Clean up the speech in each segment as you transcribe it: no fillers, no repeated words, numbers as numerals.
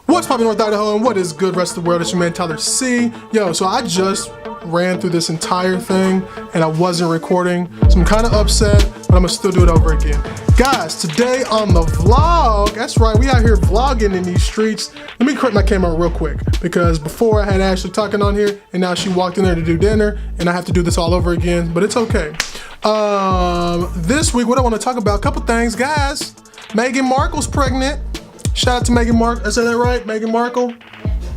What's poppin' North Idaho and what is good rest of the world? It's your man Tyler C. Yo, so I just ran through this entire thing and I wasn't recording, so I'm kind of upset, but I'm gonna still do it over again. Guys, today on the vlog, that's right, we out here vlogging in these streets. Let me correct my camera real quick, because before I had Ashley talking on here and now she walked in there to do dinner and I have to do this all over again, but it's okay. This week, what I want to talk about, a couple things, guys. Meghan Markle's pregnant. Shout out to Meghan Markle. I said that right? Meghan Markle?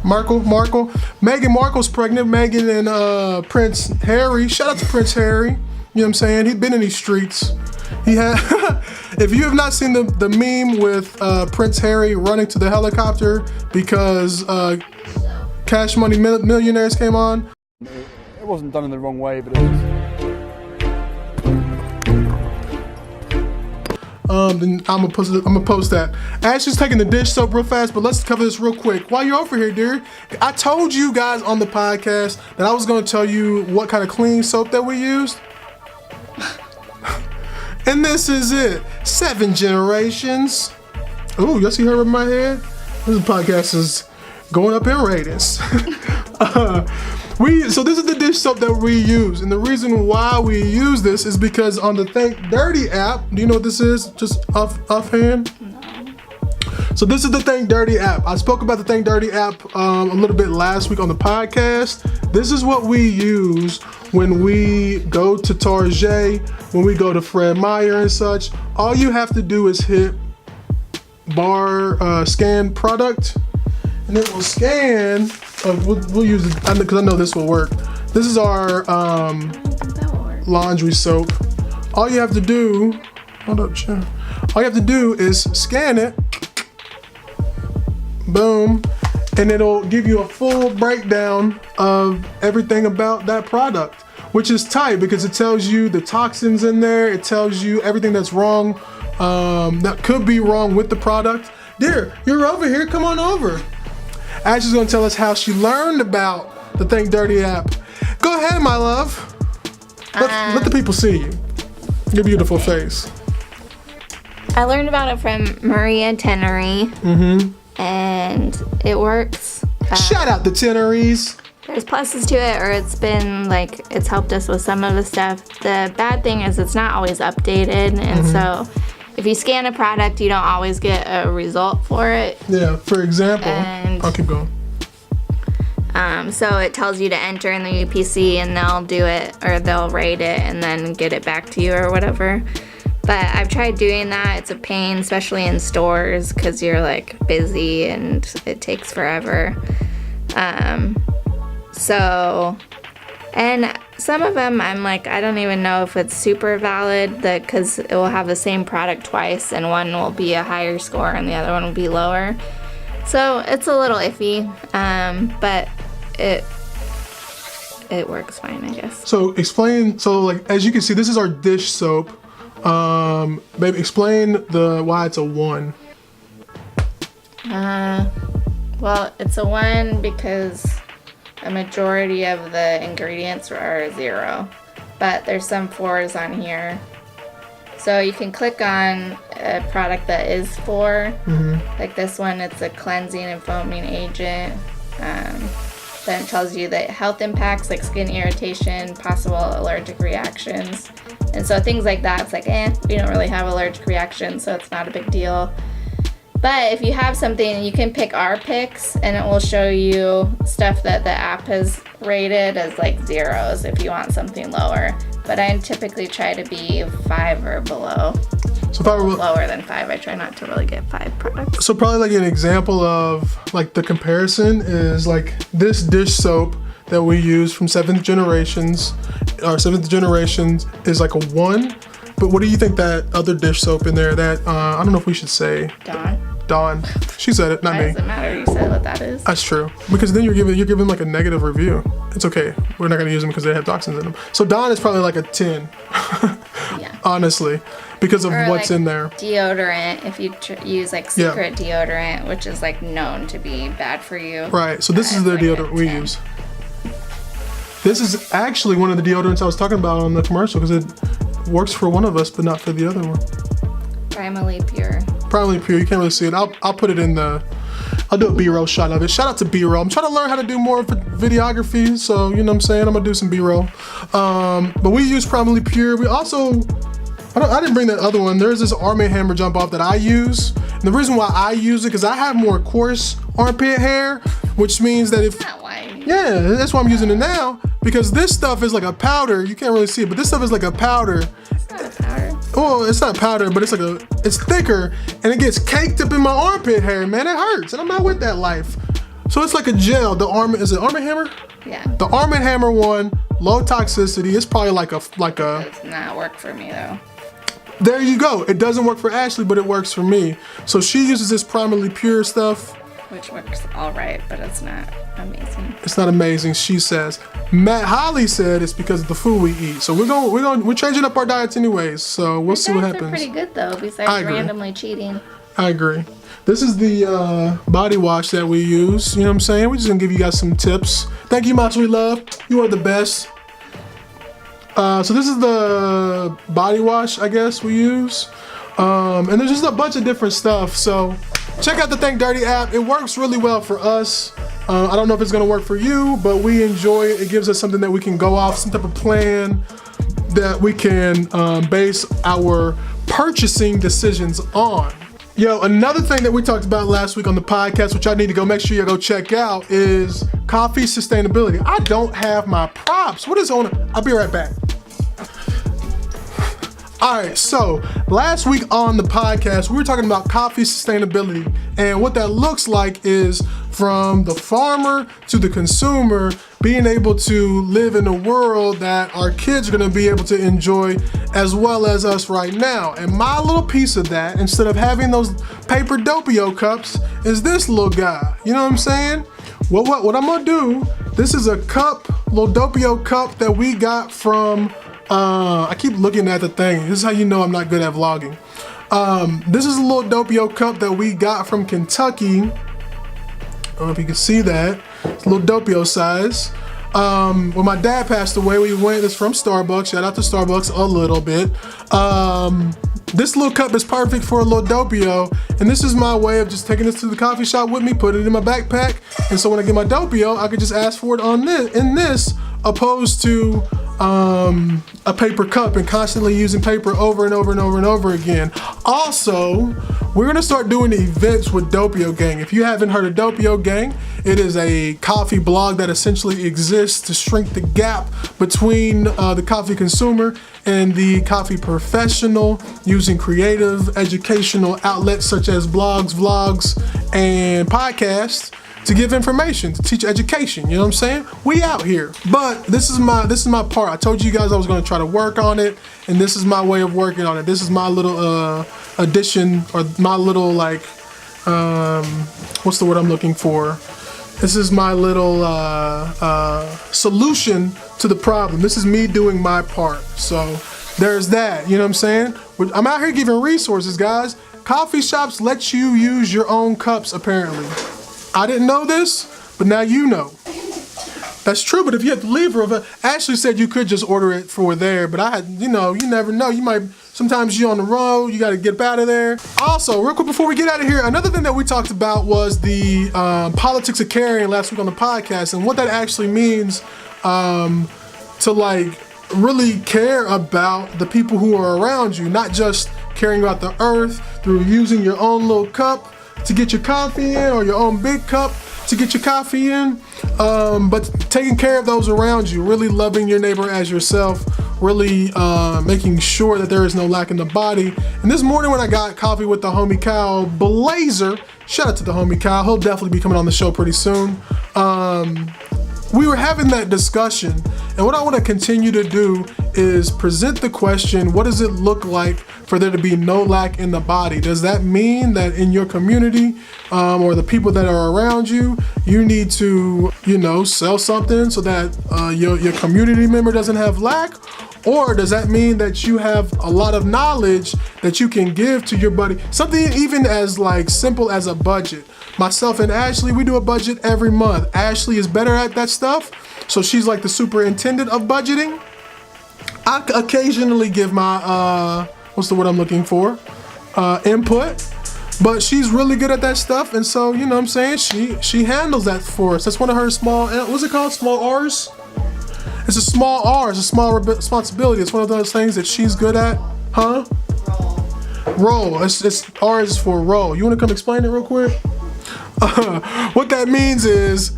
Markle? Meghan Markle's pregnant. Meghan and Prince Harry. Shout out to Prince Harry. You know what I'm saying? He's been in these streets. He had. If you have not seen the meme with Prince Harry running to the helicopter because Cash Money Millionaires came on. It wasn't done in the wrong way, but it was. Then I'm gonna post that. Ashley's taking the dish soap real fast, but let's cover this real quick. While you're over here, dear, I told you guys on the podcast that I was gonna tell you what kind of cleaning soap that we used. And this is it. 7 Generations. Ooh, y'all see her in my head? This podcast is going up in ratings. So this is the dish soap that we use, and the reason why we use this is because on the Think Dirty app, do you know what this is? Just offhand? No. So this is the Think Dirty app. I spoke about the Think Dirty app a little bit last week on the podcast. This is what we use when we go to Target, when we go to Fred Meyer and such. All you have to do is hit scan product, and it will scan. We'll use it because I know this will work. This is our laundry soap. All you have to do, hold up, Jim. All you have to do is scan it, boom, and it'll give you a full breakdown of everything about that product, which is tight because it tells you the toxins in there. It tells you everything that's wrong, that could be wrong with the product. Dear, you're over here. Come on over. Ashley's gonna tell us how she learned about the Think Dirty app. Go ahead, my love. Let the people see you. Your beautiful face. I learned about it from Maria Tenery. And it works. Shout out the Teneries. There's pluses to it, or it's helped us with some of the stuff. The bad thing is it's not always updated, and so if you scan a product, you don't always get a result for it. Yeah, for example, I'll keep going. So it tells you to enter in the UPC and they'll do it, or they'll rate it and then get it back to you or whatever. But I've tried doing that. It's a pain, especially in stores, because you're like busy and it takes forever. And some of them I'm like, I don't even know if it's super valid, because it will have the same product twice and one will be a higher score and the other one will be lower. So it's a little iffy, but it works fine, I guess. So explain, as you can see, this is our dish soap. Baby, explain why it's a 1. Well, it's a 1 because a majority of the ingredients are 0, but there's some 4s on here. So you can click on a product that is 4, like this one. It's a cleansing and foaming agent. Then it tells you the health impacts like skin irritation, possible allergic reactions. And so things like that, it's like, we don't really have allergic reactions, so it's not a big deal. But if you have something, you can pick our picks, and it will show you stuff that the app has rated as like 0s if you want something lower. But I typically try to be 5 or below. So probably lower than 5. I try not to really get 5 products. So probably like an example of like the comparison is like this dish soap that we use from 7th Generations. Our 7th Generations is like a 1. But what do you think that other dish soap in there that I don't know if we should say? Dawn. She said it, not me. Why does it matter? You said what that is. That's true. Because then you're giving like a negative review. It's okay. We're not gonna use them because they have toxins in them. So Dawn is probably like a 10. Yeah. Honestly, because of what's like in there. Deodorant, if you use like Secret deodorant, which is like known to be bad for you. Right. So this is the deodorant we use. This is actually one of the deodorants I was talking about on the commercial because it works for one of us, but not for the other one. Primally Pure. Primally Pure. You can't really see it. I'll put it in the I'll do a B-roll shot of it. Shout out to B-roll. I'm trying to learn how to do more videography, so you know what I'm saying? I'm gonna do some B-roll. But we use Primarily Pure. We also, I didn't bring that other one. There's this Arm & Hammer jump off that I use. And the reason why I use it, because I have more coarse armpit hair, which means that if, Not why. yeah, that's why I'm using it now. Because this stuff is like a powder. You can't really see it, but this stuff is like a powder. It's not a powder. Well, it's not powder, but it's thicker, and it gets caked up in my armpit hair, man. It hurts, and I'm not with that life. So it's like a gel. Is it Arm & Hammer? Yeah. The Arm & Hammer one, low toxicity. It's probably like a. Does not work for me though. There you go. It doesn't work for Ashley, but it works for me. So she uses this Primarily Pure stuff. Which works all right, but it's not amazing. It's not amazing, she says. Matt Holly said it's because of the food we eat. So we're changing up our diets anyways. So we'll see what Diets happens. are pretty good though, I besides agree. randomly cheating. I agree. This is the body wash that we use. You know what I'm saying? We're just gonna give you guys some tips. Thank you, my sweet love. You are the best. So this is the body wash, I guess, we use. And there's just a bunch of different stuff. So check out the Think Dirty app. It works really well for us. I don't know if it's gonna work for you, but we enjoy it. It gives us something that we can go off, some type of plan that we can base our purchasing decisions on. Yo, another thing that we talked about last week on the podcast, which I need to go make sure you go check out, is coffee sustainability. I don't have my props. What is on? I'll be right back. All right, so last week on the podcast, we were talking about coffee sustainability, and what that looks like is from the farmer to the consumer being able to live in a world that our kids are gonna be able to enjoy as well as us right now. And my little piece of that, instead of having those paper Doppio cups, is this little guy. You know what I'm saying? Well, what I'm gonna do, this is a cup, little Doppio cup that we got from, I keep looking at the thing. This is how you know I'm not good at vlogging. This is a little Doppio cup that we got from Kentucky. I don't know if you can see that. It's a little Doppio size. When my dad passed away, we went, it's from Starbucks. Shout out to Starbucks a little bit. This little cup is perfect for a little Doppio, and this is my way of just taking this to the coffee shop with me, putting it in my backpack, and so when I get my Doppio, I could just ask for it in this, opposed to a paper cup and constantly using paper over and over and over and over again. Also, we're gonna start doing events with Doppio Gang. If you haven't heard of Doppio Gang, it is a coffee blog that essentially exists to shrink the gap between the coffee consumer and the coffee professional, using creative educational outlets such as blogs, vlogs, and podcasts to give information, to teach education. You know what I'm saying? We out here. But this is my part. I told you guys I was gonna try to work on it, and this is my way of working on it. This is my little addition, or my little like, what's the word I'm looking for? This is my little solution to the problem. This is me doing my part. So there's that, you know what I'm saying? I'm out here giving resources, guys. Coffee shops let you use your own cups, apparently. I didn't know this, but now you know. That's true, but if you have to leave her, Ashley said you could just order it for there, but I had, you never know. You might, sometimes you're on the road, you gotta get up out of there. Also, real quick before we get out of here, another thing that we talked about was the politics of caring last week on the podcast, and what that actually means to like really care about the people who are around you, not just caring about the earth through using your own little cup to get your coffee in, or your own big cup to get your coffee in, but taking care of those around you, really loving your neighbor as yourself, really making sure that there is no lack in the body. And this morning when I got coffee with the homie Kyle Blazer, shout out to the homie Kyle, he'll definitely be coming on the show pretty soon. We were having that discussion, and what I want to continue to do is present the question, what does it look like for there to be no lack in the body? Does that mean that in your community or the people that are around you, you need to, sell something so that your community member doesn't have lack? Or does that mean that you have a lot of knowledge that you can give to your buddy? Something even as like simple as a budget. Myself and Ashley, we do a budget every month. Ashley is better at that stuff, so she's like the superintendent of budgeting. I occasionally give my, what's the word I'm looking for? Input. But she's really good at that stuff, and so, you know what I'm saying, she handles that for us. That's one of her small, what's it called, small R's? It's a small R, it's a small responsibility. It's one of those things that she's good at, huh? Roll. It's R is for roll. You want to come explain it real quick? What that means is,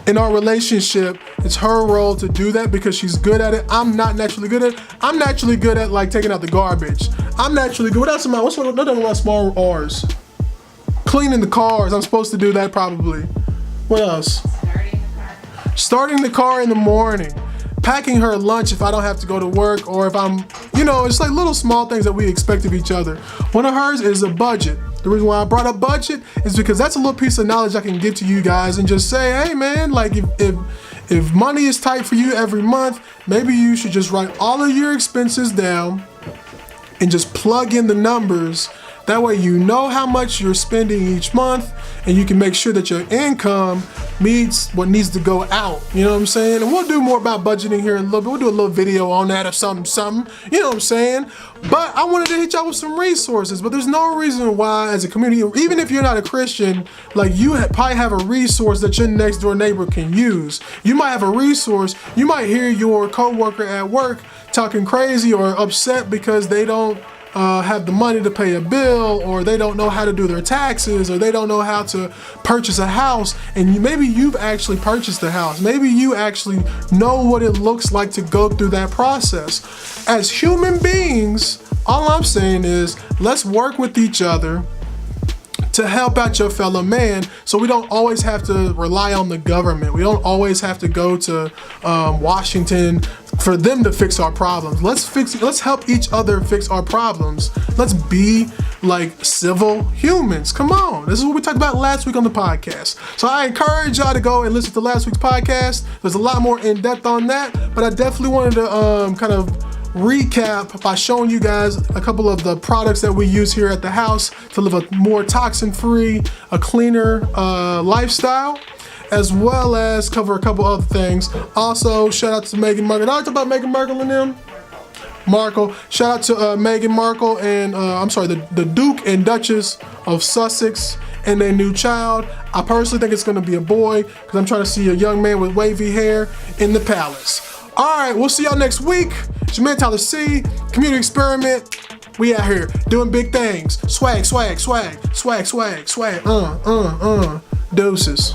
in our relationship, it's her role to do that because she's good at it. I'm not naturally good at it. I'm naturally good at like taking out the garbage. I'm naturally good. What else am I? What's one of my small R's? Cleaning the cars. I'm supposed to do that probably. What else? Starting the car in the morning. Packing her lunch if I don't have to go to work, or if I'm, you know, it's like little small things that we expect of each other. One of hers is a budget. The reason why I brought up budget is because that's a little piece of knowledge I can give to you guys and just say, hey man, like if money is tight for you every month, maybe you should just write all of your expenses down and just plug in the numbers. That way you know how much you're spending each month, and you can make sure that your income meets what needs to go out. You know what I'm saying? And we'll do more about budgeting here in a little bit. We'll do a little video on that or something. You know what I'm saying? But I wanted to hit y'all with some resources, but there's no reason why as a community, even if you're not a Christian, like you probably have a resource that your next door neighbor can use. You might have a resource. You might hear your coworker at work talking crazy or upset because they don't have the money to pay a bill, or they don't know how to do their taxes, or they don't know how to purchase a house, and maybe you've actually purchased a house. Maybe you actually know what it looks like to go through that process. As human beings, all I'm saying is let's work with each other to help out your fellow man, so we don't always have to rely on the government. We don't always have to go to Washington for them to fix our problems. Let's help each other fix our problems. Let's be like civil humans. Come on. This is what we talked about last week on the podcast. So I encourage y'all to go and listen to last week's podcast. There's a lot more in depth on that, but I definitely wanted to kind of recap by showing you guys a couple of the products that we use here at the house to live a more toxin-free, a cleaner lifestyle, as well as cover a couple other things. Also, shout out to Meghan Markle. Did I talk about Meghan Markle and them? Markle. Shout out to Meghan Markle and the Duke and Duchess of Sussex and their new child. I personally think it's going to be a boy because I'm trying to see a young man with wavy hair in the palace. All right, we'll see y'all next week. It's your man Tyler C. Community Experiment. We out here doing big things. Swag, swag, swag, swag, swag, swag. Doses.